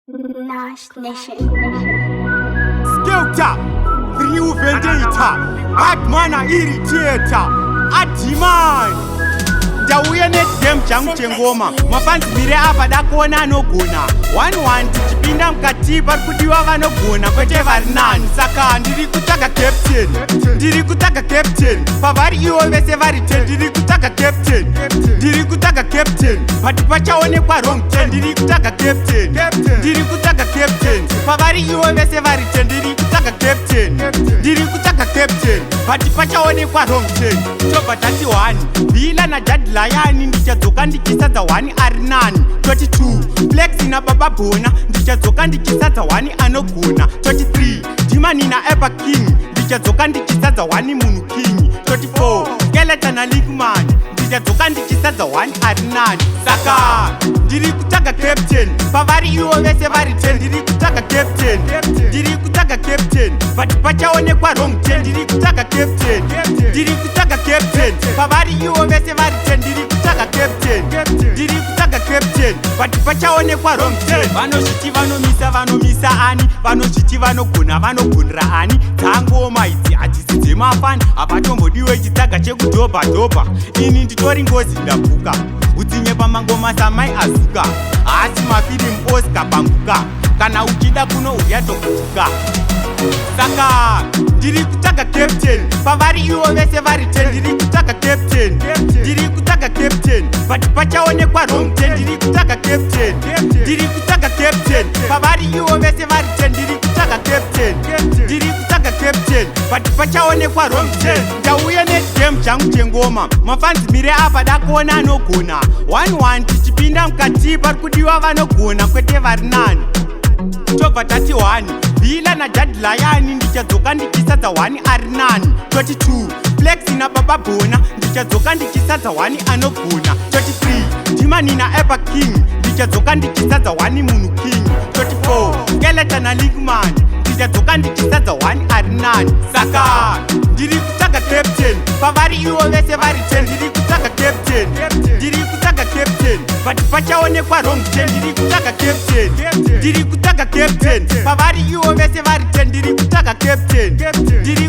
Nash Nation. Skeuta, Ryu Vendetta, Batmana Irritator, Adiman. Ndauya netgame changu chengoma mafanzi mire apa dakuona anogona 1-1 tichipinda mukati pari kudiwa vanogona kwete vari nani saka ndiri kutaka captain pavari ivo vese vari 10 ndiri kutaka captain pati pachaonekwa wrong 10 ndiri kutaka captain pavari ivo vese vari 10 ndiri kutaka captain pati pachaonekwa wrong 10 tobva tati 1 bila na jadlayani ndichadzoka ndichisadza 1 ari nani 22 flex na baba bona ndichadzoka ndichisadza 1 anogona 23 dimani na epa king ndichadzoka ndichisadza 1 munhu king 24 skeleton na ligman ndichadzoka ndichisadza 1 ari nani saka ndiri kutaka captain pavari ivo vese vari 10 ndiri kutaka captain pati pachaonekwa wrong 10 ndiri kutaka captain pavari ivo vese vari 10 ndiri kutaka captain pati pachaonekwa wrong 10 vanozviti vanomisa ani vanozviti vanogonera ani dzangoma idzi hadzisi dzemafani hapatombodiwe chitsaga chekudhobhadhobha ini nditori ngozi ndapuka utsinye pamangoma samai azuka haasi mafilimu oscar pambuka kana uchida kunoudya tokutuka saka ndiri kutaka captain pavari ivo vese vari 10 ndiri kutaka captain pati pachaonekwa wrong 10 ndiri kutaka captain pavari ivo vese vari 10 ndiri kutaka captain pati pachaonekwa wrong 10 ndauya netgame changu chengoma mafanzi mire apa dakuona anogona 1-1 tichipinda mukati pari kudiwa vanogona kwete vari nani tobva tati 1 bila na jadlayani ndichadzoka ndichisadza 1 ari nani 22 flex na baba bona ndichadzoka ndichisadza 1 anogona 23 dimani na epa king ndichadzoka ndichisadza 1 munhu king 24 skeleton na ligman ndichadzoka ndichisadza 1 ari nani saka ndiri kutaka captain pavari ivo vese vari 10 ndiri kutaka captain pati pachaonekwa wrong 10 ndiri kutaka captain pavari ivo vese vari 10 ndiri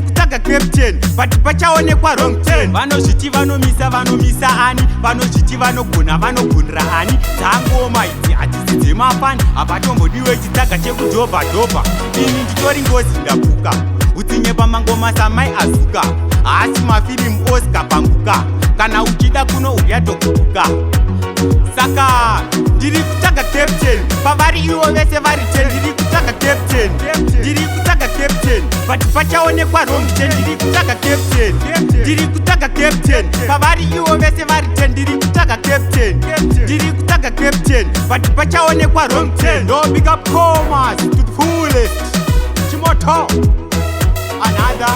kutaka captain pati pachaonekwa wrong 10 vanozviti vanomisa ani vanozviti vanogonera ani dzangoma idzi hadzisi dzemafani hapatombodiwe chitsaga chekudhobhadhobha ini nditori ngozi ndapuka utsinye pamangoma samai azuka haasi mafilimu oscar pambuka kana uchida kunoudya tokutuka saka ndiri kutaka captain pavari ivo vese vari 10 ndiri kutaka captain pati pachaonekwa wrong 10 ndiri kutaka captain pavari ivo vese vari 10 ndiri kutaka captain pati pachaonekwa wrong 10 no big up commas to the fullest chimoto another